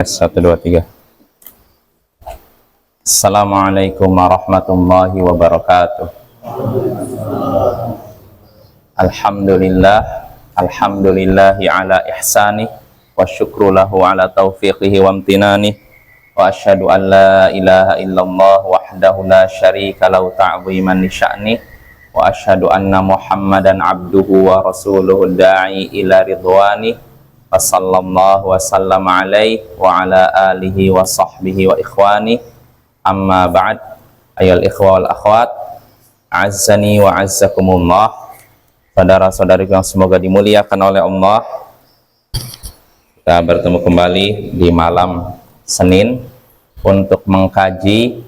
Satu, dua, tiga. Assalamualaikum warahmatullahi wabarakatuh. Alhamdulillahi ala ihsani wa syukru lahu ala taufiqihi wa amtinani wa asyhadu an la ilaha illallah wahdahu la syarika lahu ta'ziman li sya'ni wa asyhadu anna Muhammadan abduhu wa rasuluhu da'i ila ridwani wa sallallahu wa sallam alaihi wa ala alihi wa sahbihi wa ikhwani. Amma ba'd, ayol ikhwa wal akhwat, azzani wa azzakumullah. Saudara-saudariku yang semoga dimuliakan oleh Allah, kita bertemu kembali di malam Senin untuk mengkaji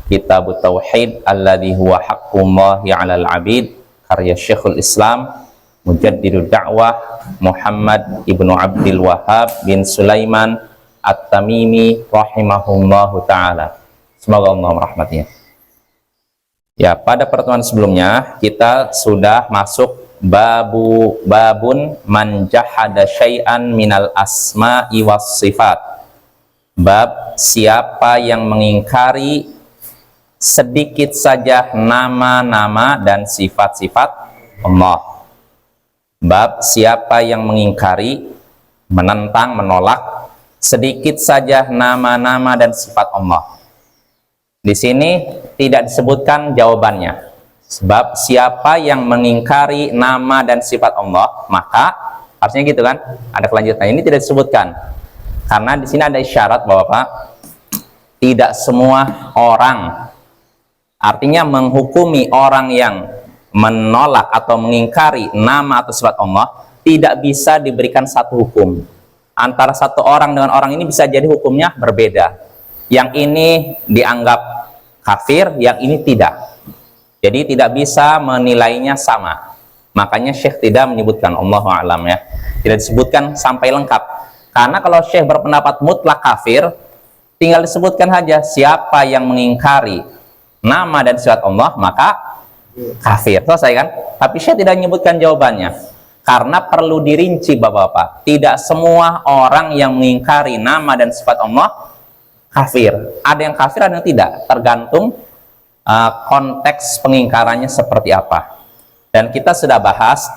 Kitab Tauhid alladzi huwa haqqullahi 'alal 'abid, karya Syekhul Islam Mujaddidud Da'wah Muhammad ibnu Abdul Wahhab bin Sulaiman At-Tamimi rahimahullahu ta'ala. Semoga Allah merahmatinya. Ya, pada pertemuan sebelumnya kita sudah masuk babun man jahada syai'an minal asma'i was sifat. Bab siapa yang mengingkari sedikit saja nama-nama dan sifat-sifat Allah. Bab siapa yang mengingkari, menentang, menolak sedikit saja nama-nama dan sifat Allah. Di sini tidak disebutkan jawabannya. Sebab siapa yang mengingkari nama dan sifat Allah, maka harusnya gitu kan? Ada kelanjutan. Ini tidak disebutkan. Karena di sini ada isyarat bahwa Pak, tidak semua orang, artinya menghukumi orang yang menolak atau mengingkari nama atau sifat Allah, tidak bisa diberikan satu hukum. Antara satu orang dengan orang ini bisa jadi hukumnya berbeda. Yang ini dianggap kafir, yang ini tidak. Jadi tidak bisa menilainya sama. Makanya Syekh tidak menyebutkan, Allahu a'lam ya, tidak disebutkan sampai lengkap. Karena kalau Syekh berpendapat mutlak kafir, tinggal disebutkan saja siapa yang mengingkari nama dan sifat Allah, maka kafir, selesai kan? Tapi Syekh tidak menyebutkan jawabannya karena perlu dirinci Bapak-bapak. Tidak semua orang yang mengingkari nama dan sifat Allah kafir. Ada yang kafir, ada yang tidak, tergantung konteks pengingkarannya seperti apa. Dan kita sudah bahas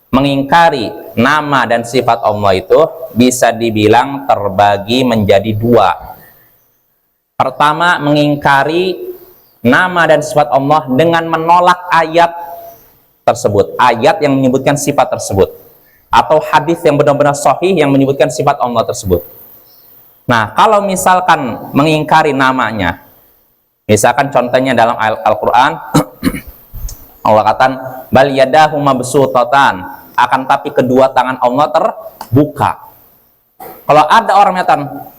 mengingkari nama dan sifat Allah itu bisa dibilang terbagi menjadi dua. Pertama, mengingkari nama dan sifat Allah dengan menolak ayat tersebut, ayat yang menyebutkan sifat tersebut, atau hadis yang benar-benar sahih yang menyebutkan sifat Allah tersebut. Nah, kalau misalkan mengingkari namanya, misalkan contohnya dalam Al-Quran, Allah katakan bal yadahu mabsutatan, akan tapi kedua tangan Allah terbuka. Kalau ada orang mengatakan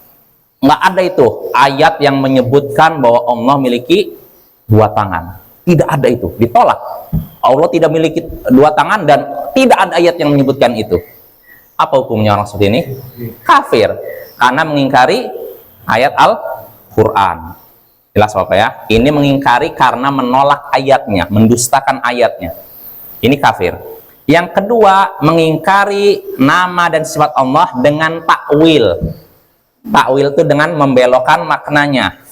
nggak ada itu ayat yang menyebutkan bahwa Allah memiliki dua tangan, tidak ada itu, ditolak. Allah tidak memiliki dua tangan dan tidak ada ayat yang menyebutkan itu. Apa hukumnya orang seperti ini? Kafir, karena mengingkari ayat Al-Quran. Jelas Bapak ya? Ini mengingkari karena menolak ayatnya, mendustakan ayatnya. Ini kafir. Yang kedua, mengingkari nama dan sifat Allah dengan takwil. Takwil itu dengan membelokkan maknanya.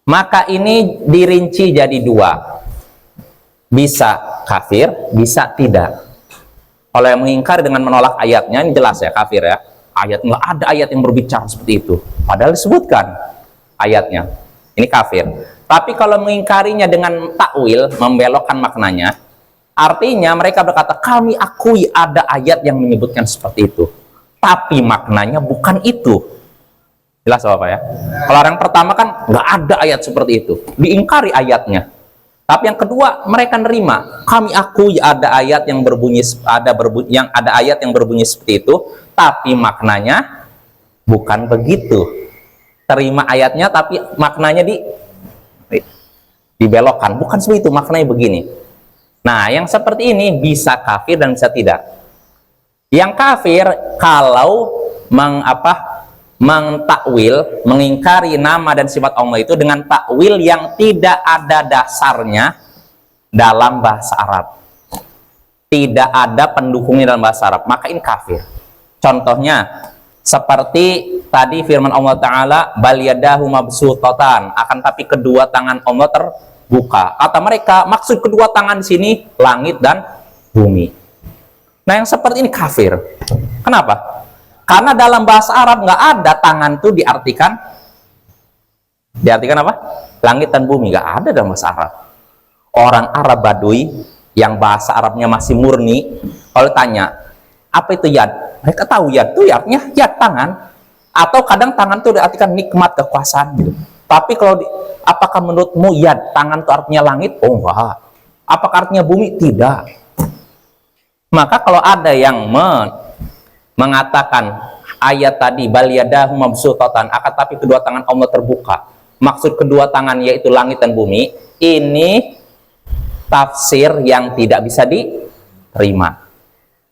Maka ini dirinci jadi dua, bisa kafir, bisa tidak. Kalau yang mengingkari dengan menolak ayatnya, ini jelas ya, kafir ya. Ayat, nggak ada ayat yang berbicara seperti itu, padahal disebutkan ayatnya, ini kafir. Tapi kalau mengingkarinya dengan takwil, membelokkan maknanya, artinya mereka berkata, kami akui ada ayat yang menyebutkan seperti itu, tapi maknanya bukan itu. Jelas Bapak ya? Kalau orang pertama kan nggak ada ayat seperti itu, diingkari ayatnya. Tapi yang kedua mereka nerima, kami akui ada ayat yang berbunyi ayat yang berbunyi seperti itu, tapi maknanya bukan begitu. Terima ayatnya tapi maknanya dibelokkan, bukan seperti itu, maknanya begini. Nah, yang seperti ini bisa kafir dan bisa tidak. Yang kafir kalau mentakwil, mengingkari nama dan sifat Allah itu dengan takwil yang tidak ada dasarnya dalam bahasa Arab, tidak ada pendukungnya dalam bahasa Arab, maka ini kafir. Contohnya, Seperti tadi firman Allah Ta'ala, bal yadahu mabsutatan, akan tapi kedua tangan Allah terbuka. Kata mereka, maksud kedua tangan di sini langit dan bumi. Nah, yang seperti ini kafir. Kenapa? Karena dalam bahasa Arab nggak ada tangan itu diartikan apa? Langit dan bumi, nggak ada dalam bahasa Arab. Orang Arab Badui yang bahasa Arabnya masih murni, kalau tanya apa itu yad, mereka tahu yad itu artinya yad, tangan. Atau kadang tangan itu diartikan nikmat, kekuasaan gitu. Tapi kalau apakah menurutmu yad, tangan itu artinya langit? Oh enggak. Apakah artinya bumi? Tidak. Maka kalau ada yang mengatakan ayat tadi bal yadahu mabsutatan, akan tapi kedua tangan Allah terbuka, maksud kedua tangan yaitu langit dan bumi, ini tafsir yang tidak bisa diterima,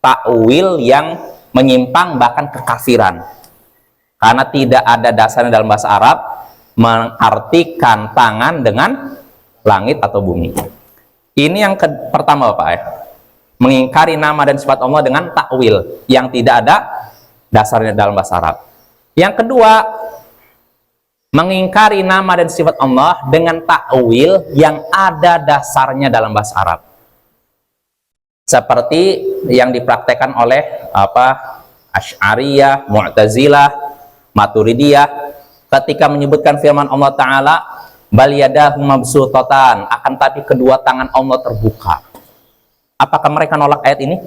takwil yang menyimpang bahkan kekafiran, karena tidak ada dasarnya dalam bahasa Arab mengartikan tangan dengan langit atau bumi. Ini yang pertama Bapak ya, mengingkari nama dan sifat Allah dengan takwil yang tidak ada dasarnya dalam bahasa Arab. Yang kedua, mengingkari nama dan sifat Allah dengan takwil yang ada dasarnya dalam bahasa Arab. Seperti yang dipraktekkan oleh Asy'ariyah, Mu'tazilah, Maturidiyah ketika menyebutkan firman Allah Ta'ala bal yadahu mabsutatan, akan tapi kedua tangan Allah terbuka. Apakah mereka nolak ayat ini?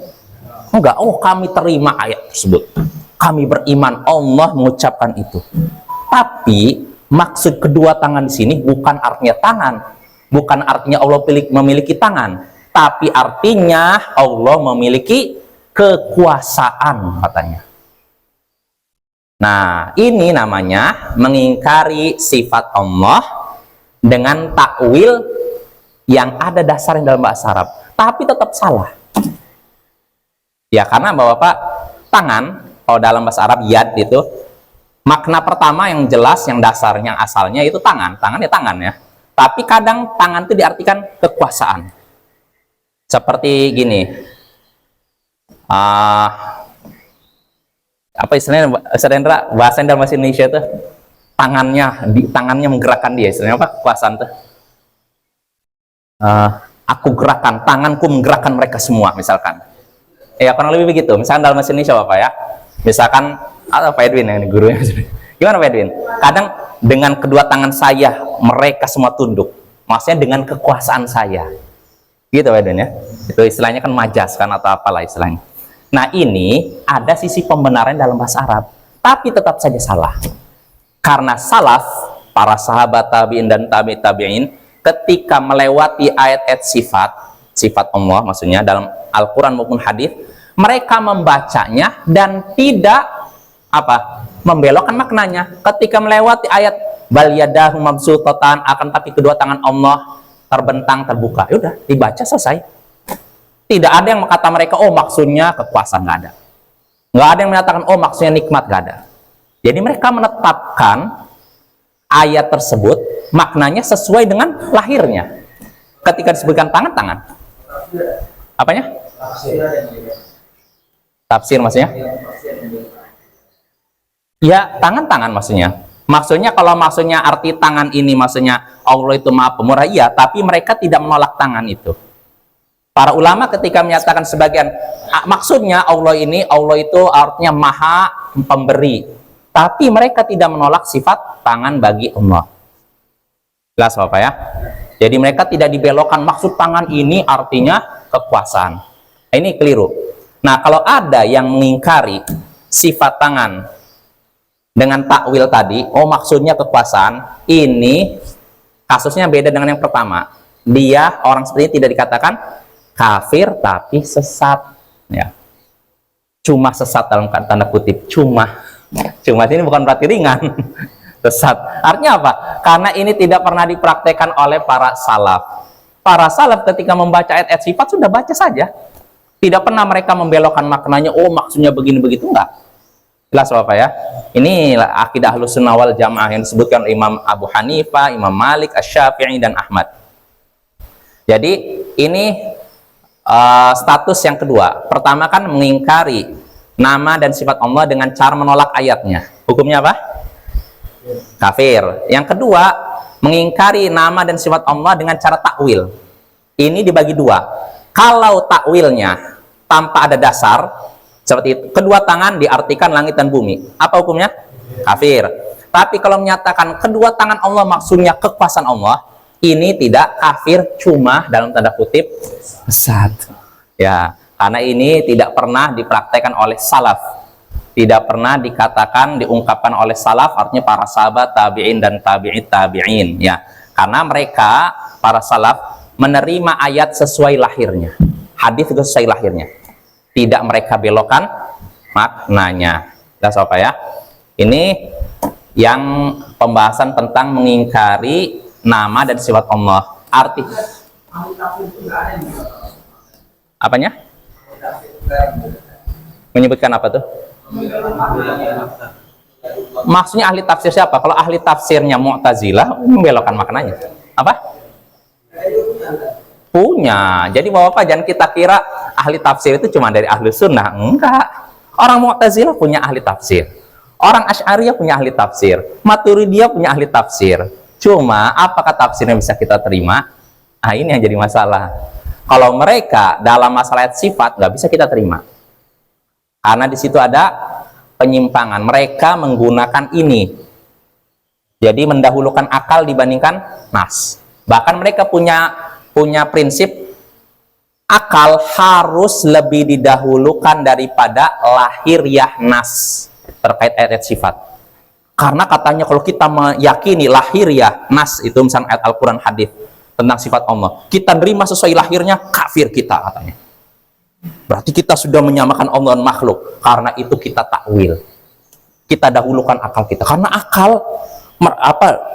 Enggak. Oh, kami terima ayat tersebut. Kami beriman Allah mengucapkan itu. Tapi maksud kedua tangan di sini bukan artinya tangan, bukan artinya Allah memiliki tangan, tapi artinya Allah memiliki kekuasaan katanya. Nah, ini namanya mengingkari sifat Allah dengan takwil yang ada dasarnya dalam bahasa Arab, tapi tetap salah. Ya, karena Bapak, tangan kalau dalam bahasa Arab yad itu makna pertama yang jelas, yang dasarnya asalnya itu tangan. Tangan ya tangan ya. Tapi kadang tangan itu diartikan kekuasaan. Seperti gini. Apa istilahnya Sarendra, bahasa dalam bahasa Indonesia itu tangannya menggerakkan dia, istilahnya apa? Kekuasaan tuh. Aku gerakan, tanganku menggerakkan mereka semua, misalkan. Ya, kurang lebih begitu. Misalkan dalam bahasa Indonesia Bapak ya. Misalkan, Pak Edwin yang ini gurunya. Gimana Pak Edwin? Kadang dengan kedua tangan saya, mereka semua tunduk. Maksudnya dengan kekuasaan saya. Gitu Pak Edwin ya. Itu istilahnya kan majas kan atau apalah istilahnya. Nah, ini ada sisi pembenaran dalam bahasa Arab. Tapi tetap saja salah. Karena salaf, para sahabat tabi'in dan tabi'in, ketika melewati ayat-ayat sifat Allah maksudnya dalam Al-Quran maupun hadis, mereka membacanya dan tidak membelokkan maknanya. Ketika melewati ayat bal yadahu mabsutatan, akan tapi kedua tangan Allah terbentang terbuka, yaudah dibaca selesai. Tidak ada yang kata mereka oh maksudnya kekuasaan, nggak ada. Nggak ada yang menyatakan oh maksudnya nikmat, nggak ada. Jadi mereka menetapkan ayat tersebut maknanya sesuai dengan lahirnya. Ketika disebutkan tangan, apanya? Tafsir maksudnya? Ya, tangan maksudnya. Maksudnya kalau maksudnya arti tangan ini maksudnya Allah itu Maha Pemurah, iya, tapi mereka tidak menolak tangan itu. Para ulama ketika menyatakan sebagian maksudnya Allah itu artinya Maha Pemberi, tapi mereka tidak menolak sifat tangan bagi Allah. Jelas Bapak ya? Jadi mereka tidak dibelokkan maksud tangan ini artinya kekuasaan. Ini keliru. Nah, kalau ada yang mengingkari sifat tangan dengan takwil tadi, oh maksudnya kekuasaan, ini kasusnya beda dengan yang pertama. Dia orang seperti ini tidak dikatakan kafir, tapi sesat. Ya. Cuma sesat dalam tanda kutip. Cuma ini bukan berarti ringan. Sesat. Artinya apa? Karena ini tidak pernah dipraktekkan oleh para salaf. Para salaf ketika membaca ayat-ayat sifat sudah baca saja. Tidak pernah mereka membelokkan maknanya, oh maksudnya begini begitu, enggak. Jelas Bapak ya? Ini akidah Ahlussunnah wal Jamaah yang disebutkan Imam Abu Hanifah, Imam Malik, Asy-Syafi'i dan Ahmad. Jadi ini status yang kedua. Pertama kan mengingkari nama dan sifat Allah dengan cara menolak ayatnya, hukumnya apa? Kafir. Yang kedua, mengingkari nama dan sifat Allah dengan cara takwil. Ini dibagi dua. Kalau takwilnya tanpa ada dasar, seperti itu, kedua tangan diartikan langit dan bumi, apa hukumnya? Kafir. Tapi kalau menyatakan kedua tangan Allah maksudnya kekuasaan Allah, ini tidak kafir, cuma dalam tanda kutip sesat. Ya, karena ini tidak pernah dipraktekkan oleh salaf, tidak pernah dikatakan, diungkapkan oleh salaf, artinya para sahabat, tabi'in dan tabi'in. Ya, karena mereka para salaf menerima ayat sesuai lahirnya, hadis sesuai lahirnya, tidak mereka belokkan maknanya. Jelas apa ya? Ini yang pembahasan tentang mengingkari nama dan sifat Allah. Arti apanya? Menyebutkan apa tuh? Maksudnya ahli tafsir siapa? Kalau ahli tafsirnya Mu'tazilah, membelokkan maknanya. Apa? Punya. Jadi Bapak jangan kita kira ahli tafsir itu cuma dari ahli sunnah. Enggak. Orang Mu'tazilah punya ahli tafsir. Orang Asy'ariyah punya ahli tafsir. Maturidiyah punya ahli tafsir. Cuma apakah tafsirnya bisa kita terima? Nah, ini yang jadi masalah. Kalau mereka dalam masalah sifat nggak bisa kita terima. Karena di situ ada penyimpangan. Mereka menggunakan ini. Jadi mendahulukan akal dibandingkan nas. Bahkan mereka punya prinsip akal harus lebih didahulukan daripada lahiriah nas terkait ayat sifat. Karena katanya kalau kita meyakini lahiriah nas itu misalnya ayat Al-Quran, hadis tentang sifat Allah, kita nerima sesuai lahirnya, kafir kita katanya. Berarti kita sudah menyamakan Allah dan makhluk. Karena itu kita takwil, kita dahulukan akal kita, karena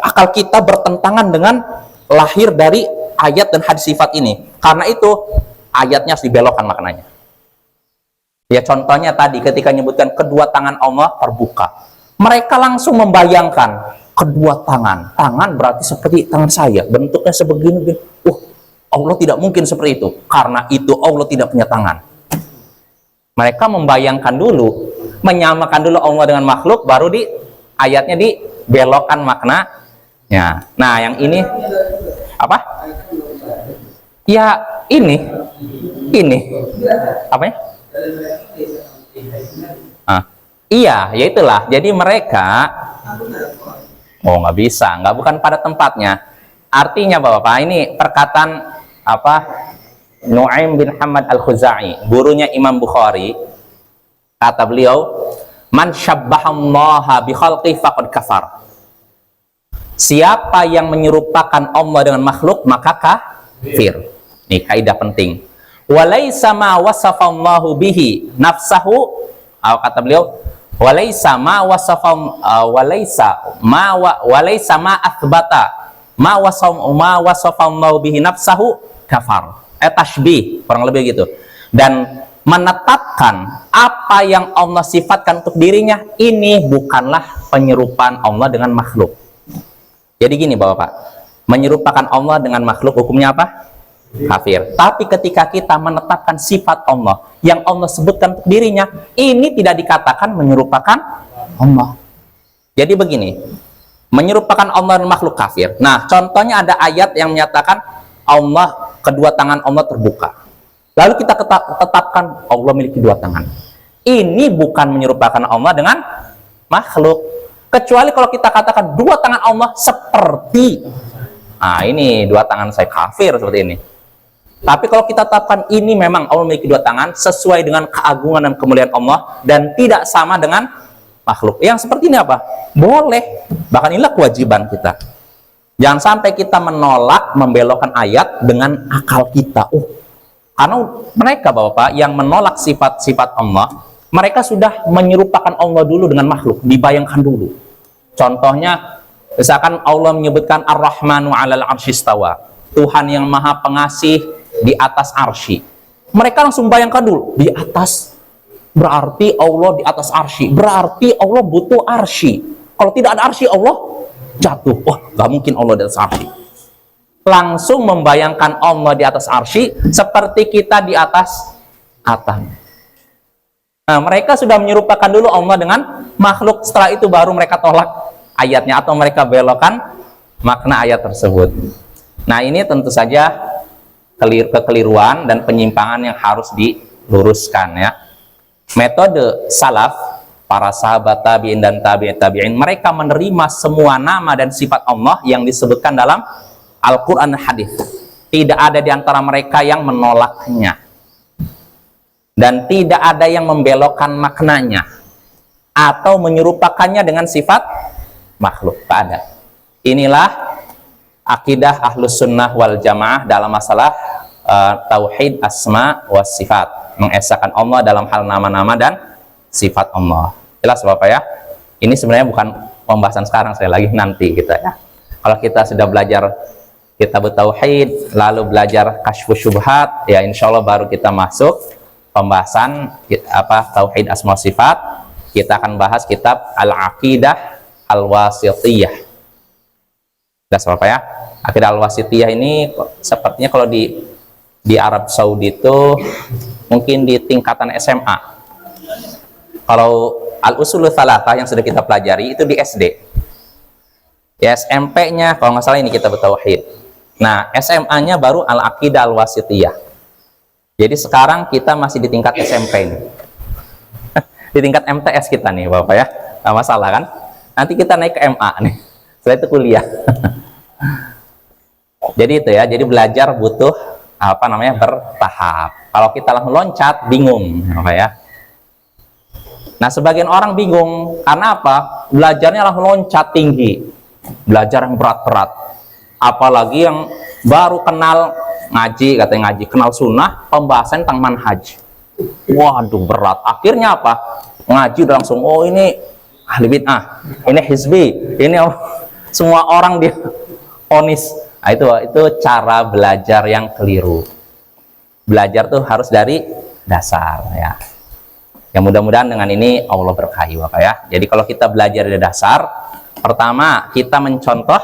akal kita bertentangan dengan lahir dari ayat dan hadis sifat ini. Karena itu ayatnya harus dibelokkan maknanya. Ya contohnya tadi ketika menyebutkan kedua tangan Allah terbuka, mereka langsung membayangkan kedua tangan. Tangan berarti seperti tangan saya, bentuknya sebegini. Allah tidak mungkin seperti itu. Karena itu Allah tidak punya tangan. Mereka membayangkan dulu, menyamakan dulu Allah dengan makhluk, baru di ayatnya dibelokkan maknanya. Nah, yang ini apa? Ya ini apa ya? Iya, ya itulah. Jadi mereka nggak bisa, bukan pada tempatnya. Artinya Bapak, ini perkataan apa? Nu'aim bin Hamad Al-Khuzai, gurunya Imam Bukhari, kata beliau, man syabbahallaha bi khalqi faqad kafar. Siapa yang menyerupakan Allah dengan makhluk maka kafir. Ini kaidah penting. Walaisa ma wasafallahu bihi nafsahu, kata beliau, walaisa ma athbata ma wasafallahu bihi nafsahu kafar. Tashbih, kurang lebih gitu. Dan menetapkan apa yang Allah sifatkan untuk dirinya, ini bukanlah penyerupaan Allah dengan makhluk. Jadi gini Bapak, menyerupakan Allah dengan makhluk hukumnya apa? Kafir. Tapi ketika kita menetapkan sifat Allah yang Allah sebutkan untuk dirinya, ini tidak dikatakan menyerupakan Allah. Jadi begini, menyerupakan Allah dan makhluk kafir. Nah, contohnya ada ayat yang menyatakan Allah, kedua tangan Allah terbuka. Lalu kita tetapkan Allah memiliki dua tangan. Ini bukan menyerupakan Allah dengan makhluk. Kecuali kalau kita katakan dua tangan Allah seperti, ini dua tangan saya, kafir seperti ini. Tapi kalau kita tetapkan ini memang Allah memiliki dua tangan sesuai dengan keagungan dan kemuliaan Allah dan tidak sama dengan makhluk. Yang seperti ini apa? Boleh. Bahkan inilah kewajiban kita. Jangan sampai kita menolak, membelokkan ayat dengan akal kita. Karena mereka Bapak yang menolak sifat-sifat Allah, mereka sudah menyerupakan Allah dulu dengan makhluk, dibayangkan dulu. Contohnya, misalkan Allah menyebutkan Ar-Rahmanu 'alal 'arsy istawa, Tuhan yang Maha Pengasih di atas arsy. Mereka langsung bayangkan dulu, di atas berarti Allah di atas arsy, berarti Allah butuh arsy. Kalau tidak ada arsy, Allah jatuh. Gak mungkin Allah di atas arsy. Langsung membayangkan Allah di atas arsy seperti kita di atas atap. Nah, mereka sudah menyerupakan dulu Allah dengan makhluk, setelah itu baru mereka tolak ayatnya atau mereka belokkan makna ayat tersebut. Nah, ini tentu saja kekeliruan dan penyimpangan yang harus diluruskan ya. Metode salaf, para sahabat tabi'in dan tabi'in, mereka menerima semua nama dan sifat Allah yang disebutkan dalam Al-Quran dan hadis. Tidak ada di antara mereka yang menolaknya. Dan tidak ada yang membelokkan maknanya atau menyerupakannya dengan sifat makhluk. Tak ada. Inilah akidah Ahlus Sunnah wal Jamaah dalam masalah tauhid asma wa sifat, mengesahkan Allah dalam hal nama-nama dan sifat Allah. Jelas Bapak ya? Ini sebenarnya bukan pembahasan sekarang, sekali lagi nanti kita ya. Kalau kita sudah belajar kitab tauhid, lalu belajar kasyfus syubhat, ya insya Allah baru kita masuk pembahasan tauhid asma sifat. Kita akan bahas kitab Al-Aqidah Al-Wasithiyah. Jelas Bapak ya? Aqidah Al-Wasithiyah ini sepertinya kalau di Arab Saudi itu mungkin di tingkatan SMA. Kalau Al-Usulul Thalathah yang sudah kita pelajari itu di SD. Ya, SMP-nya kalau nggak salah ini kitab tauhid. Nah, SMA-nya baru Al-Aqidah Al-Wasithiyah. Jadi sekarang kita masih di tingkat SMP ini. Di tingkat MTS kita nih Bapak ya. Nggak masalah kan? Nanti kita naik ke MA nih. Setelah itu kuliah. Jadi itu ya, jadi belajar butuh bertahap. Kalau kita langsung loncat bingung Bapak ya. Nah, sebagian orang bingung karena apa? Belajarnya langsung loncat tinggi. Belajar yang berat-berat. Apalagi yang baru kenal ngaji, katanya ngaji, kenal sunnah, pembahasan tentang manhaj. Waduh, berat. Akhirnya apa? Ngaji udah langsung, oh ini ahli bid'ah, ini hizbi, ini semua orang dia vonis. Nah, itu cara belajar yang keliru. Belajar tuh harus dari dasar ya. Ya mudah-mudahan dengan ini Allah berkahi Bapak ya. Jadi kalau kita belajar dari dasar, pertama kita mencontoh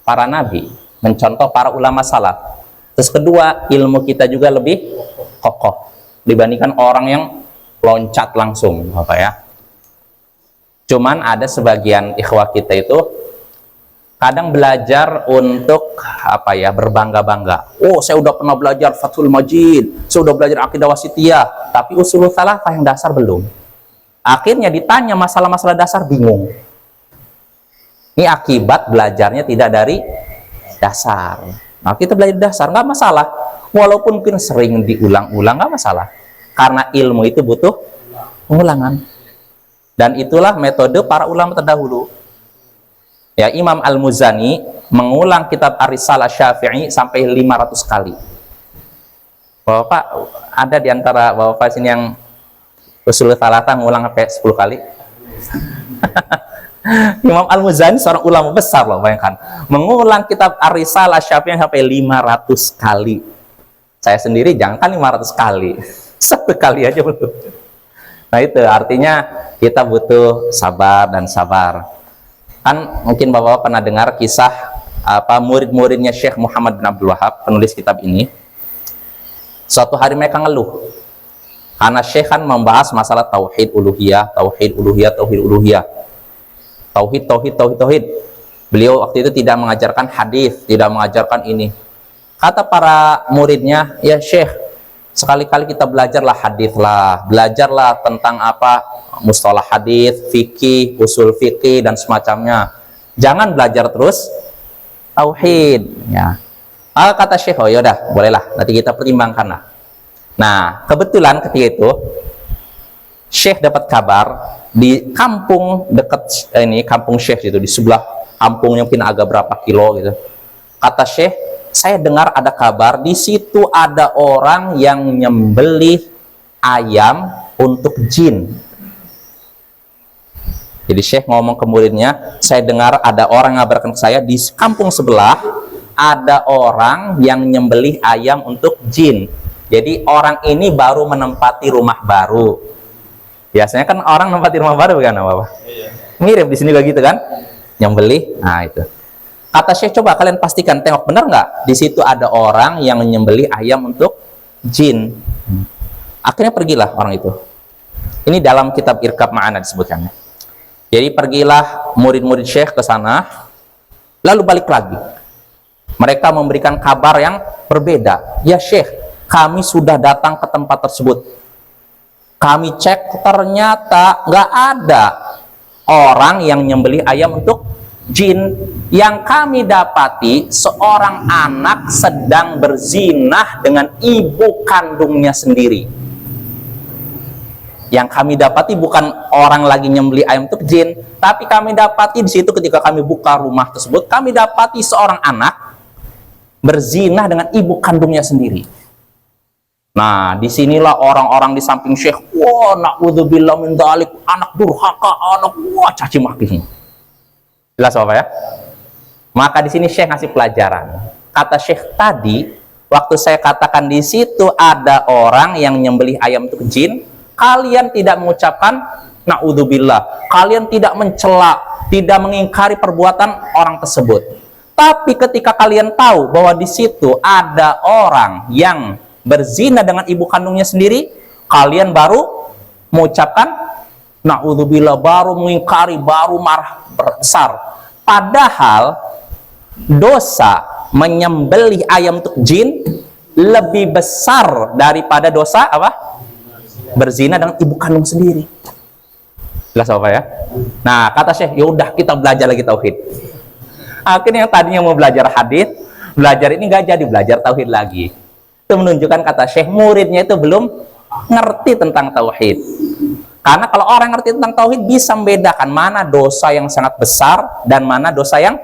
para nabi, mencontoh para ulama salaf. Terus kedua, ilmu kita juga lebih kokoh dibandingkan orang yang loncat langsung Bapak ya. Cuman ada sebagian ikhwah kita itu kadang belajar untuk berbangga-bangga. Oh, saya udah pernah belajar Fathul Majid, saya udah belajar Aqidah Wasithiyah, tapi Usulul Thalathah yang dasar belum. Akhirnya ditanya masalah-masalah dasar bingung. Ini akibat belajarnya tidak dari dasar. Nah, kita belajar dasar nggak masalah, walaupun mungkin sering diulang-ulang nggak masalah, karena ilmu itu butuh pengulangan. Dan itulah metode para ulama terdahulu. Ya, Imam Al-Muzani mengulang kitab Ar-Risalah Syafi'i sampai 500 kali. Bapak ada di antara Bapak sini yang Usulul Thalathah ngulang sampai 10 kali? Imam Al-Muzani seorang ulama besar loh, bayangkan. Mengulang kitab Ar-Risalah Syafi'i sampai 500 kali. Saya sendiri jangankan 500 kali. 1 kali aja belum. Nah, itu artinya kita butuh sabar dan sabar. Kan mungkin Bapak pernah dengar kisah murid-muridnya Syekh Muhammad bin Abdul Wahab, penulis kitab ini. Suatu hari mereka ngeluh karena Syekh kan membahas masalah tauhid uluhiyah, tauhid uluhiyah, tauhid uluhiyah. Tauhid. Beliau waktu itu tidak mengajarkan hadis, tidak mengajarkan ini. Kata para muridnya, ya Syekh, sekali-kali kita belajarlah hadis lah, belajarlah tentang mustalah hadis, fikih, usul fikih dan semacamnya. Jangan belajar terus tauhid ya. Kata Syekh, oh yaudah, bolehlah, nanti kita pertimbangkan lah. Nah, kebetulan ketika itu Syekh dapat kabar di kampung dekat kampung Syekh itu, di sebelah kampungnya mungkin agak berapa kilo gitu. Kata Syekh, saya dengar ada kabar di situ ada orang yang nyembelih ayam untuk jin. Jadi Syekh ngomong ke muridnya, saya dengar ada orang ngabarkan ke saya di kampung sebelah ada orang yang nyembelih ayam untuk jin. Jadi orang ini baru menempati rumah baru. Biasanya kan orang menempati rumah baru bukan apa? Iya. Mirip di sini juga gitu kan? Nyembelih. Nah, itu. Kata Syekh, coba kalian pastikan, tengok benar nggak? Di situ ada orang yang menyembelih ayam untuk jin. Akhirnya pergilah orang itu. Ini dalam kitab Irkab Ma'ana disebutkannya. Jadi pergilah murid-murid Syekh ke sana, lalu balik lagi. Mereka memberikan kabar yang berbeda. Ya Syekh, kami sudah datang ke tempat tersebut. Kami cek ternyata nggak ada orang yang nyembelih ayam untuk jin. Yang kami dapati seorang anak sedang berzinah dengan ibu kandungnya sendiri. Yang kami dapati bukan orang lagi nyembelih ayam untuk jin, tapi kami dapati di situ ketika kami buka rumah tersebut, kami dapati seorang anak berzinah dengan ibu kandungnya sendiri. Nah, disinilah orang-orang di samping Syekh, wah, na'udzubillah min dzalik, anak durhaka, anak, wah, caci maki. Jelas apa ya? Maka di sini Syekh ngasih pelajaran. Kata Syekh tadi, waktu saya katakan di situ ada orang yang nyembelih ayam untuk jin, kalian tidak mengucapkan na'udzubillah, kalian tidak mencela, tidak mengingkari perbuatan orang tersebut. Tapi ketika kalian tahu bahwa di situ ada orang yang berzina dengan ibu kandungnya sendiri, kalian baru mengucapkan na'udzubillah, baru mengingkari, baru marah besar. Padahal dosa menyembelih ayam untuk jin lebih besar daripada dosa apa? Berzina dengan ibu kandung sendiri. Jelas apa ya? Nah, kata Syekh, yaudah kita belajar lagi tauhid. Akhirnya yang tadinya mau belajar hadis, belajar ini nggak jadi, belajar tauhid lagi. Itu menunjukkan, kata Syekh, muridnya itu belum ngerti tentang tauhid. Karena kalau orang ngerti tentang tauhid bisa membedakan mana dosa yang sangat besar dan mana dosa yang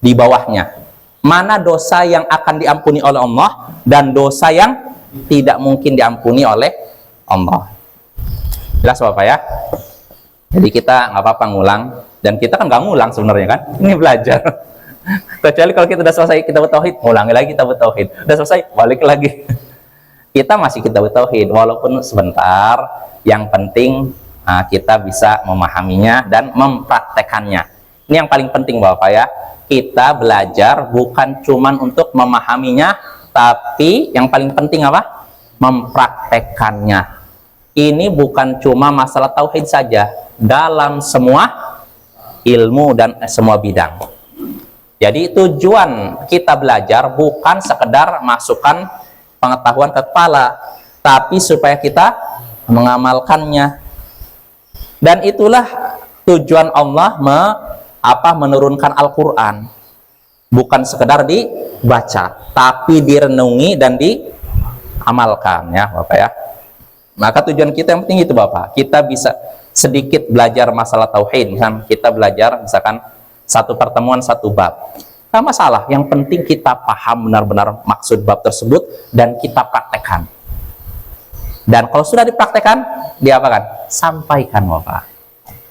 di bawahnya. Mana dosa yang akan diampuni oleh Allah dan dosa yang tidak mungkin diampuni oleh Allah. Jelas Bapak ya? Jadi kita nggak apa-apa ngulang, dan kita kan nggak ngulang sebenarnya kan? Ini belajar. Kecuali kalau kita udah selesai kita bertauhid, ngulangi lagi kita bertauhid. Udah selesai, balik lagi. Kita masih kita bertauhid, walaupun sebentar. Yang penting kita bisa memahaminya dan mempraktekannya. Ini yang paling penting Bapak ya. Kita belajar bukan cuman untuk memahaminya, tapi yang paling penting apa? Mempraktekannya. Ini bukan cuma masalah tauhid saja, dalam semua ilmu dan semua bidang. Jadi tujuan kita belajar bukan sekedar masukkan pengetahuan ke kepala, tapi supaya kita mengamalkannya. Dan itulah tujuan Allah menurunkan Al-Quran. Bukan sekedar dibaca, tapi direnungi dan diamalkan ya Bapak ya. Maka tujuan kita yang penting itu Bapak, kita bisa sedikit belajar masalah tauhid. Misalkan kita belajar misalkan satu pertemuan satu bab, nggak masalah, yang penting kita paham benar-benar maksud bab tersebut dan kita praktekkan. Dan kalau sudah dipraktekkan, diapakan? Sampaikan Bapak,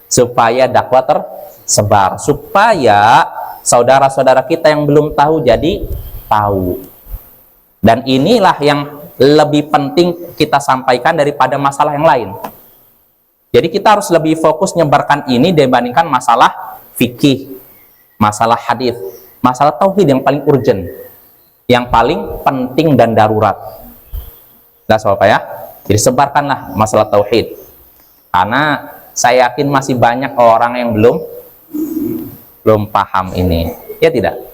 supaya dakwah tersebar, supaya saudara-saudara kita yang belum tahu jadi tahu. Dan inilah yang lebih penting kita sampaikan daripada masalah yang lain. Jadi kita harus lebih fokus nyebarkan ini dibandingkan masalah fikih, masalah hadis, masalah tauhid yang paling urgent, yang paling penting dan darurat. Nah, Bapak ya, jadi sebarkanlah masalah tauhid. Karena saya yakin masih banyak orang yang belum paham ini, ya tidak?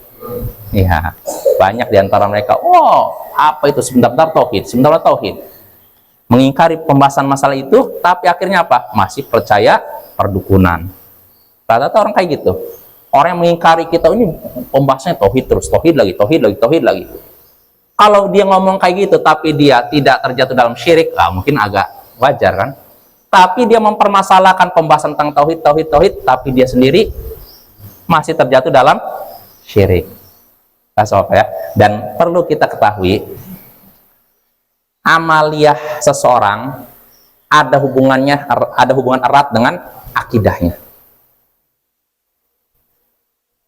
Iya, banyak diantara mereka, oh apa itu sebentar tauhid, mengingkari pembahasan masalah itu, tapi akhirnya apa? Masih percaya perdukunan. Rata-rata orang kayak gitu, orang yang mengingkari kita ini pembahasannya tauhid terus, tauhid lagi. Kalau dia ngomong kayak gitu, tapi dia tidak terjatuh dalam syirik, mungkin agak wajar kan? Tapi dia mempermasalahkan pembahasan tentang tauhid, tapi dia sendiri masih terjatuh dalam syirik. Ya. Dan perlu kita ketahui, amaliyah seseorang ada hubungan erat dengan akidahnya.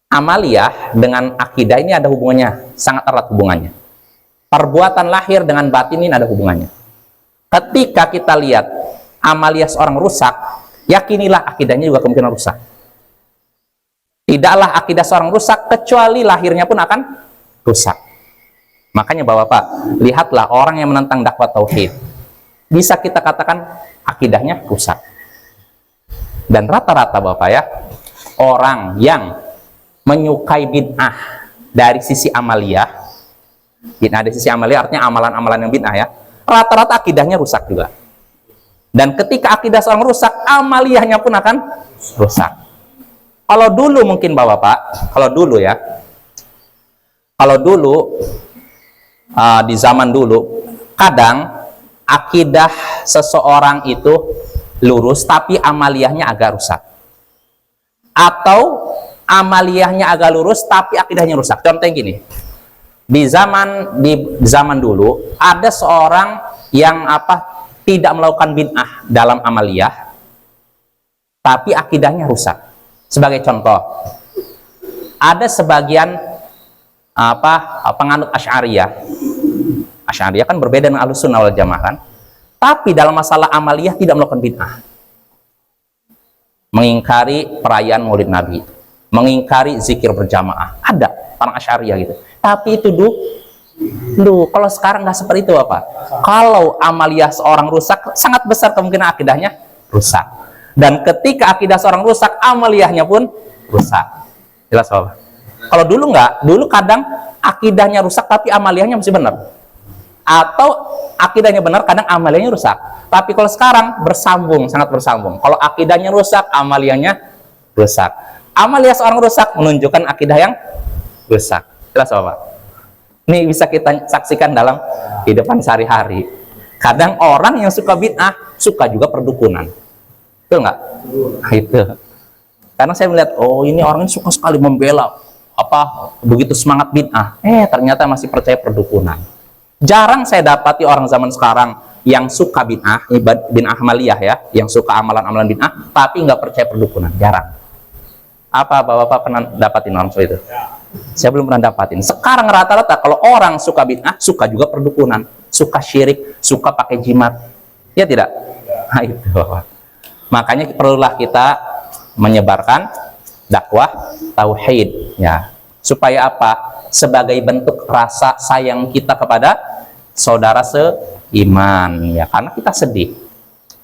Amaliyah dengan akidah ini ada hubungannya, sangat erat hubungannya. Perbuatan lahir dengan batin ini ada hubungannya. Ketika kita lihat amaliyah seorang rusak, yakinilah akidahnya juga kemungkinan rusak. Tidaklah akidah seorang rusak kecuali lahirnya pun akan rusak. Makanya Bapak, lihatlah orang yang menentang dakwah tauhid. bisa kita katakan akidahnya rusak. Dan rata-rata Bapak ya, orang yang menyukai bid'ah dari sisi amaliyah, bid'ah dari sisi amaliyah artinya amalan-amalan yang bid'ah ya, rata-rata akidahnya rusak juga. Dan ketika akidah seorang rusak, amaliyahnya pun akan rusak. Kalau dulu mungkin Bapak, kalau dulu ya, kalau dulu di zaman dulu, kadang akidah seseorang itu lurus tapi amaliyahnya agak rusak, atau amaliyahnya agak lurus tapi akidahnya rusak. Contohnya gini, di zaman dulu ada seorang yang tidak melakukan bid'ah dalam amaliyah tapi akidahnya rusak. Sebagai contoh, ada sebagian penganut Asy'ariyah. Asy'ariyah kan berbeda dengan Ahlussunnah wal Jamaah kan, tapi dalam masalah amaliyah tidak melakukan bid'ah, mengingkari perayaan Maulid Nabi, mengingkari zikir berjamaah. Ada orang Asy'ariyah gitu. Tapi itu kalau sekarang nggak seperti itu Bapak. Kalau amaliyah seorang rusak, sangat besar kemungkinan akidahnya rusak. Dan ketika akidah seorang rusak, amaliyahnya pun rusak. Jelas Bapak? Kalau dulu nggak, dulu kadang akidahnya rusak tapi amaliyahnya masih benar. Atau akidahnya benar, kadang amaliyahnya rusak. Tapi kalau sekarang bersambung, sangat bersambung. Kalau akidahnya rusak, amaliyahnya rusak. Amaliyah seorang rusak menunjukkan akidah yang rusak. Jelas Bapak? Ini bisa kita saksikan dalam kehidupan sehari-hari. Kadang orang yang suka bid'ah suka juga perdukunan. Betul nggak? Nah, itu. Karena saya melihat, oh ini orang ini suka sekali membela begitu semangat bid'ah. Ternyata masih percaya perdukunan. Jarang saya dapati orang zaman sekarang yang suka bid'ah amaliyah ya, yang suka amalan-amalan bid'ah, tapi nggak percaya perdukunan. Jarang. Apa Bapak pernah dapatin orang seperti itu? Saya belum pernah dapatin. Sekarang rata-rata kalau orang suka bid'ah, suka juga perdukunan, suka syirik, suka pakai jimat. Ya tidak? Nah itu Bapak. Makanya perlulah kita menyebarkan dakwah tauhid ya. Supaya apa? Sebagai bentuk rasa sayang kita kepada saudara seiman ya, karena kita sedih.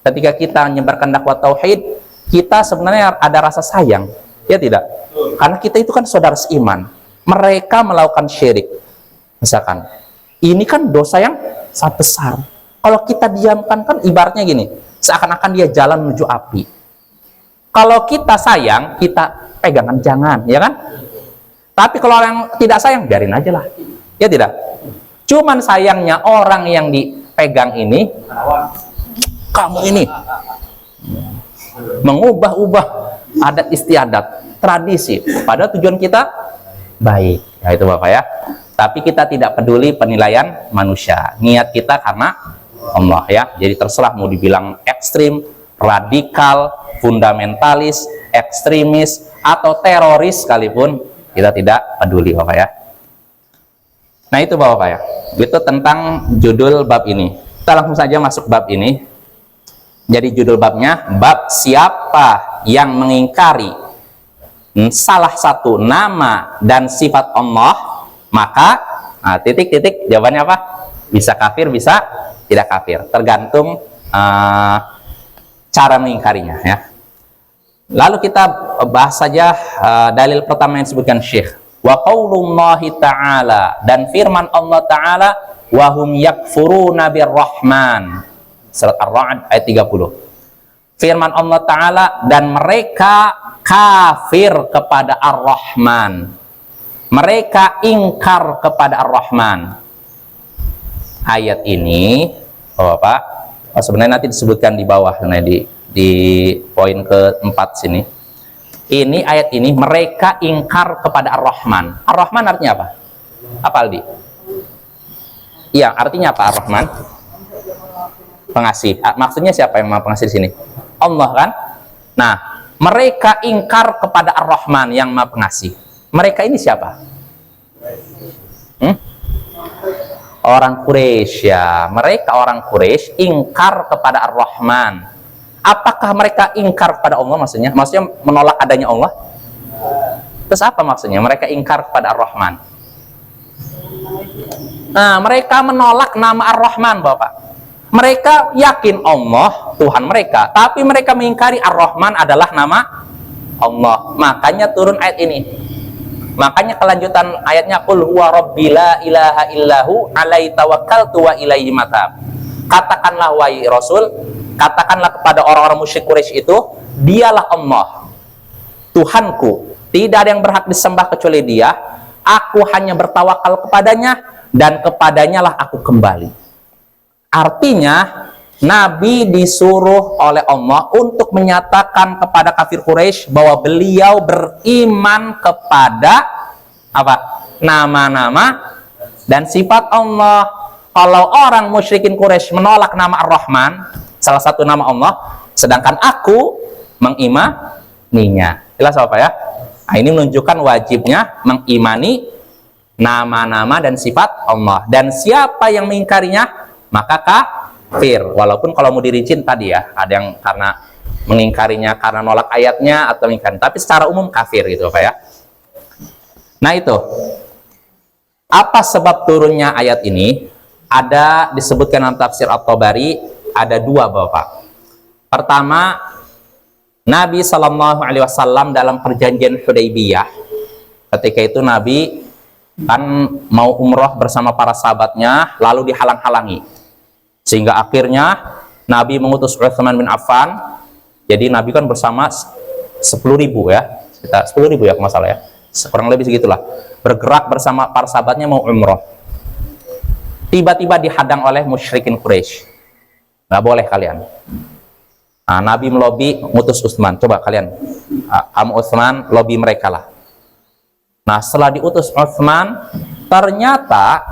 Ketika kita menyebarkan dakwah tauhid, kita sebenarnya ada rasa sayang. Ya tidak? Karena kita itu kan saudara seiman. Mereka melakukan syirik. Misalkan, ini kan dosa yang sangat besar. Kalau kita diamkan kan ibaratnya gini, seakan-akan dia jalan menuju api. Kalau kita sayang, kita pegangan jangan, ya kan? Tapi kalau orang yang tidak sayang, biarin aja lah. Ya tidak? Cuman sayangnya orang yang dipegang ini, kamu ini mengubah-ubah adat istiadat, tradisi, pada tujuan kita baik. Ya itu Bapak ya. Tapi kita tidak peduli penilaian manusia. Niat kita karena Allah ya. Jadi terserah mau dibilang ekstrim, radikal, fundamentalis, ekstremis, atau teroris sekalipun, kita tidak peduli Bapak ya. Nah itu Bapak ya. Itu tentang judul bab ini. Kita langsung saja masuk bab ini. Jadi judul babnya, bab siapa yang mengingkari salah satu nama dan sifat Allah, maka titik-titik jawabannya apa? Bisa kafir, bisa tidak kafir. Tergantung cara mengingkarinya ya. Lalu kita bahas saja dalil pertama yang disebutkan Syekh. Wa qaulullahi ta'ala, dan firman Allah Ta'ala, wa hum yakfuruna birrahman. Surat Ar-Ra'd ayat 30. Firman Allah Ta'ala, dan mereka kafir kepada Ar-Rahman. Mereka ingkar kepada Ar-Rahman. Ayat ini, Bapak, sebenarnya nanti disebutkan di bawah, di poin keempat sini. Ini ayat ini, mereka ingkar kepada Ar-Rahman. Ar-Rahman artinya apa? Apa Aldi? Iya, artinya apa Ar-Rahman? Pengasih. Maksudnya siapa yang Maha Pengasih di sini? Allah kan? Nah, mereka ingkar kepada Ar-Rahman yang Maha Pengasih. Mereka ini siapa? Orang Quraisy ya. Mereka orang Quraisy ingkar kepada Ar-Rahman. Apakah mereka ingkar kepada Allah maksudnya? Maksudnya menolak adanya Allah? Terus apa maksudnya? Mereka ingkar kepada Ar-Rahman. Nah, mereka menolak nama Ar-Rahman, Bapak. Mereka yakin Allah Tuhan mereka, tapi mereka mengingkari Ar-Rahman adalah nama Allah. Makanya turun ayat ini. Makanya kelanjutan ayatnya, qul huwa rabbi la ilaha illahu alaihi tawakkaltu wa ilaihi matab. Katakanlah wahai Rasul, katakanlah kepada orang-orang musyrik Quraisy itu, dialah Allah Tuhanku, tidak ada yang berhak disembah kecuali Dia. Aku hanya bertawakal kepadanya dan kepadanya lah aku kembali. Artinya Nabi disuruh oleh Allah untuk menyatakan kepada kafir Quraisy bahwa beliau beriman kepada apa? Nama-nama dan sifat Allah. Kalau orang musyrikin Quraisy menolak nama Ar-Rahman, salah satu nama Allah, sedangkan aku mengimaninya. Jelas apa ya? Nah, ini menunjukkan wajibnya mengimani nama-nama dan sifat Allah. Dan siapa yang mengingkarinya, maka kafir. Walaupun kalau mau dirincin tadi ya, ada yang karena mengingkarinya karena nolak ayatnya atau mengingkari, tapi secara umum kafir gitu Pak ya. Nah itu, apa sebab turunnya ayat ini? Ada disebutkan dalam tafsir At-Tabari, ada dua Bapak. Pertama, Nabi SAW dalam perjanjian Hudaybiyah, ketika itu Nabi kan mau umroh bersama para sahabatnya, lalu dihalang-halangi, sehingga akhirnya Nabi mengutus Utsman bin Affan. Jadi Nabi kan bersama 10.000 ya, sekitar 10.000 ya kalau nggak salah ya, kurang lebih segitulah, bergerak bersama para sahabatnya mau umroh. Tiba-tiba dihadang oleh musyrikin Quraisy, nggak boleh kalian. Nah, Nabi melobi, ngutus Utsman, coba kalian, kamu Utsman lobi mereka lah. Nah, setelah diutus Utsman, ternyata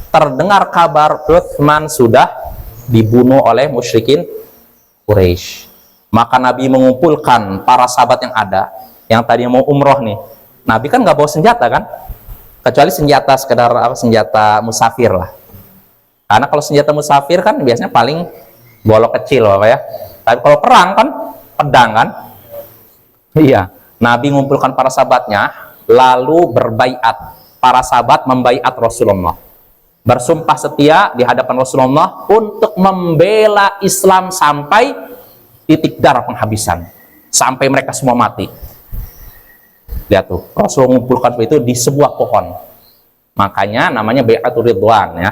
terdengar kabar Utsman sudah dibunuh oleh musyrikin Quraisy. Maka Nabi mengumpulkan para sahabat yang ada, yang tadinya mau umroh nih. Nabi kan nggak bawa senjata kan, kecuali senjata sekedar senjata musafir lah. Karena kalau senjata musafir kan biasanya paling golok kecil Bapak ya. Tapi kalau perang kan pedang kan. Iya. Nabi mengumpulkan para sahabatnya, lalu berbaiat. Para sahabat membaiat Rasulullah, bersumpah setia di hadapan Rasulullah untuk membela Islam sampai titik darah penghabisan, sampai mereka semua mati. Lihat tuh, Rasulullah mengumpulkan itu di sebuah pohon. Makanya namanya Bai'atul Ridwan ya.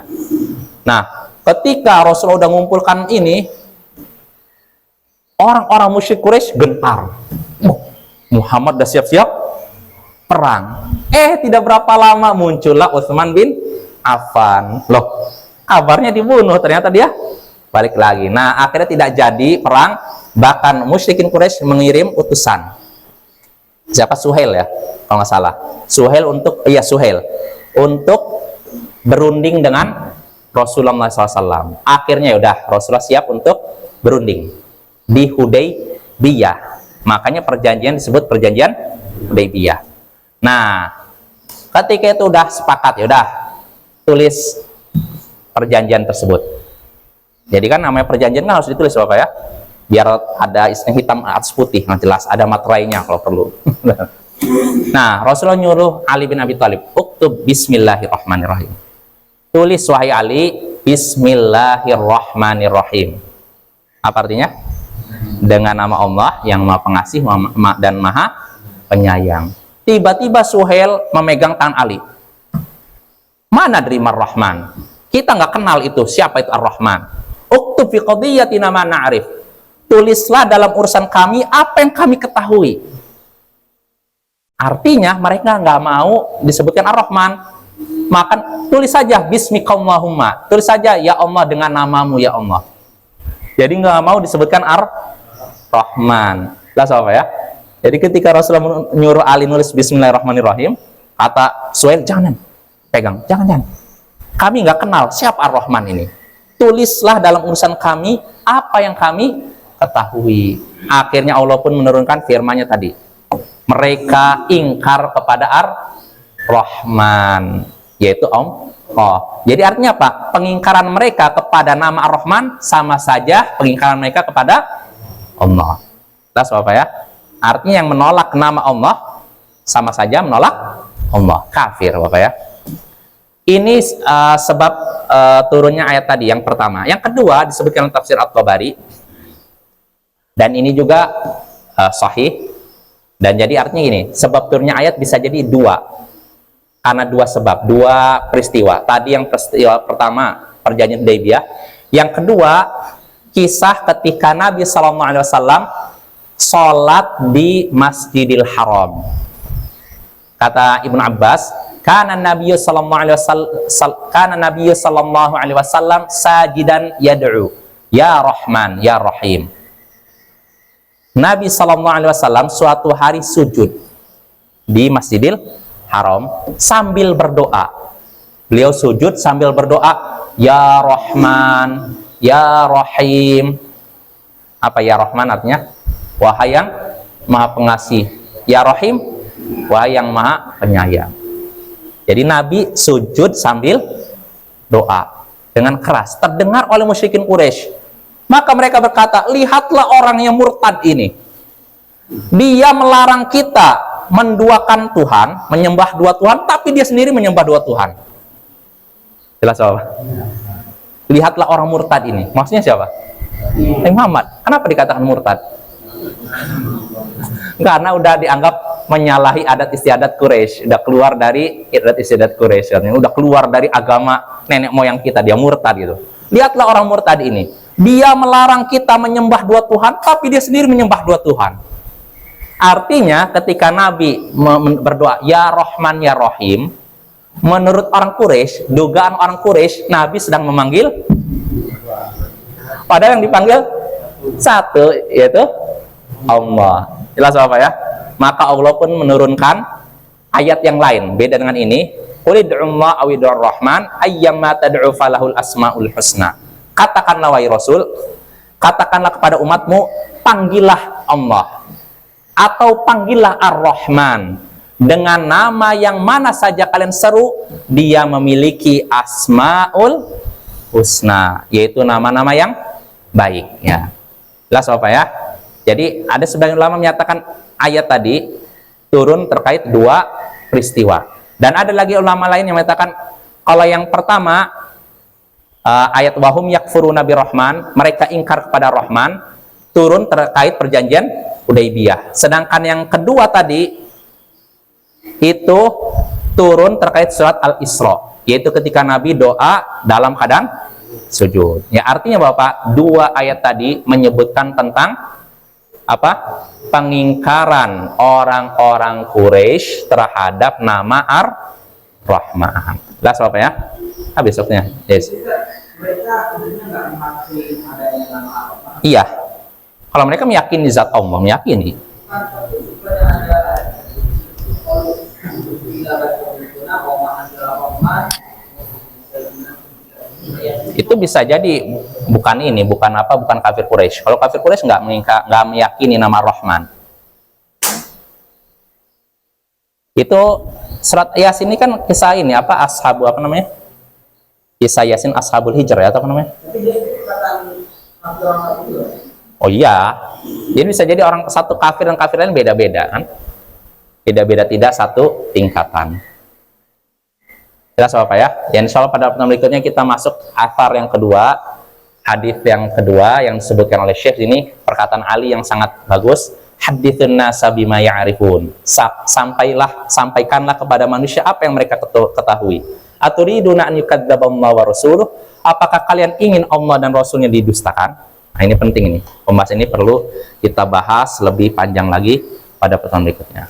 Nah, ketika Rasulullah udah mengumpulkan ini, orang-orang musyrik Quraisy gentar. Muhammad udah siap-siap perang. Tidak berapa lama muncullah Utsman bin Affan. Loh, kabarnya dibunuh, ternyata dia balik lagi. Nah, akhirnya tidak jadi perang. Bahkan musyrikin Quraisy mengirim utusan. Siapa? Suhail ya, kalau nggak salah. Suhail untuk berunding dengan Rasulullah SAW. Akhirnya udah Rasulullah siap untuk berunding di Hudaybiyah. Makanya perjanjian disebut perjanjian Hudaybiyah. Nah, ketika itu udah sepakat, ya udah tulis perjanjian tersebut. Jadi kan namanya perjanjian kan harus ditulis Bapak ya, biar ada istilah hitam atas putih, nggak jelas, ada materainya kalau perlu. Nah, Rasulullah nyuruh Ali bin Abi Thalib, uktub bismillahirrahmanirrahim. Tulis wahai Ali, bismillahirrahmanirrahim. Apa artinya? Dengan nama Allah yang Maha Pengasih dan Maha Penyayang. Tiba-tiba Suhail memegang tangan Ali. Mana Drimar Rahman? Kita nggak kenal itu, siapa itu Ar-Rahman. Uktub fi qadiyatina ma na'rif. Tulislah dalam urusan kami apa yang kami ketahui. Artinya mereka nggak mau disebutkan Ar-Rahman. Maka tulis saja bismikallahumma. Tulis saja ya Allah dengan namamu ya Allah. Jadi nggak mau disebutkan Ar-Rahman. Lah apa ya? Jadi ketika Rasulullah nyuruh Ali nulis bismillahirrahmanirrahim, kata Suhail, jangan pegang, jangan. Kami nggak kenal siapa Ar-Rahman ini. Tulislah dalam urusan kami apa yang kami ketahui. Akhirnya Allah pun menurunkan firman-Nya tadi. Mereka ingkar kepada Ar-Rahman, yaitu Allah. Jadi artinya apa? Pengingkaran mereka kepada nama Ar-Rahman sama saja pengingkaran mereka kepada Allah. Jelas Bapak ya? Artinya yang menolak nama Allah sama saja menolak Allah, kafir Bapak ya. Ini sebab turunnya ayat tadi yang pertama. Yang kedua disebutkan dalam tafsir At-Tabari, dan ini juga sahih. Dan jadi artinya gini, sebab turunnya ayat bisa jadi dua, karena dua sebab, dua peristiwa. Tadi yang peristiwa pertama perjanjian Hudaybiyah, yang kedua kisah ketika Nabi SAW sholat di Masjidil Haram. Kata Ibnu Abbas, kana Nabi sallallahu alaihi wasallam sajidan yad'u ya Rahman ya Rahim. Nabi sallallahu alaihi wasallam suatu hari sujud di Masjidil Haram sambil berdoa. Beliau sujud sambil berdoa, ya Rahman ya Rahim. Apa ya Rahman artinya? Wahai yang Maha Pengasih. Ya Rahim, wahai yang Maha Penyayang. Jadi Nabi sujud sambil doa dengan keras, terdengar oleh musyrikin Quraisy. Maka mereka berkata, lihatlah orang yang murtad ini. Dia melarang kita menduakan Tuhan, menyembah dua Tuhan, tapi dia sendiri menyembah dua Tuhan. Jelas apa? Lihatlah orang murtad ini. Maksudnya siapa? Muhammad. Kenapa dikatakan murtad? Karena udah dianggap menyalahi adat istiadat Quraisy, udah keluar dari adat istiadat Quraisy, udah keluar dari agama nenek moyang kita, dia murtad gitu. Lihatlah orang murtad ini. Dia melarang kita menyembah dua Tuhan, tapi dia sendiri menyembah dua Tuhan. Artinya ketika Nabi berdoa, ya Rahman ya Rahim, menurut orang Quraisy, dugaan orang Quraisy, Nabi sedang memanggil, padahal yang dipanggil satu, yaitu Allah. Jelas apa ya? Maka Allah pun menurunkan ayat yang lain, beda dengan ini. Qul ud'ullaha aw ud'ur rahman ayyamma tad'u falahul asmaul husna. Katakanlah wahai Rasul, katakanlah kepada umatmu, panggillah Allah atau panggillah Ar-Rahman, dengan nama yang mana saja kalian seru, dia memiliki asmaul husna, yaitu nama-nama yang baik ya. Jelas apa ya? Jadi ada sebagian ulama menyatakan ayat tadi turun terkait dua peristiwa. Dan ada lagi ulama lain yang mengatakan kalau yang pertama ayat wahum yakfuruna birrahman, mereka ingkar kepada Rahman, turun terkait perjanjian Hudaybiyah. Sedangkan yang kedua tadi itu turun terkait surat Al-Isra, yaitu ketika Nabi doa dalam keadaan sujud. Ya, artinya Bapak, dua ayat tadi menyebutkan tentang apa? Pengingkaran orang-orang Quraisy terhadap nama Ar-Rahman. Jelas Bapak ya? Besoknya. Yes. Mereka nggak mengakui adanya nama Allah. Iya. Kalau mereka meyakini zat Allah, meyakini. Itu bisa jadi bukan ini, bukan kafir Quraisy. Kalau kafir Quraisy nggak meyakini nama Rahman. Itu surat Yasin ini kan kisah ini apa namanya? Kisah Yasin Ashabul Hijr ya, atau apa namanya? Oh iya, jadi bisa jadi orang satu kafir dan kafir lain beda-beda kan? Beda-beda, tidak satu tingkatan. Jelas apa ya? Dan insya Allah pada pertemuan berikutnya kita masuk athar yang kedua, hadis yang kedua yang disebutkan oleh Syekh ini, perkataan Ali yang sangat bagus. Hadithun nasa bima ya'rifun. Sampaikanlah kepada manusia apa yang mereka ketahui. Aturiduna an yukadziballahu wa rasuluh. Apakah kalian ingin Allah dan Rasulnya didustakan? Nah, ini penting ini. Pembahasan ini perlu kita bahas lebih panjang lagi pada pertemuan berikutnya.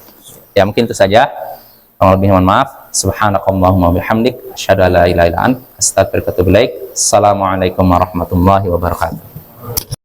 Ya, mungkin itu saja. Kalau lebih mohon maaf. Subhanakallahumma bihamdik asyhadu an la ilaha illa anta astaghfiruka wa atubu ilaik. Assalamualaikum warahmatullahi wabarakatuh.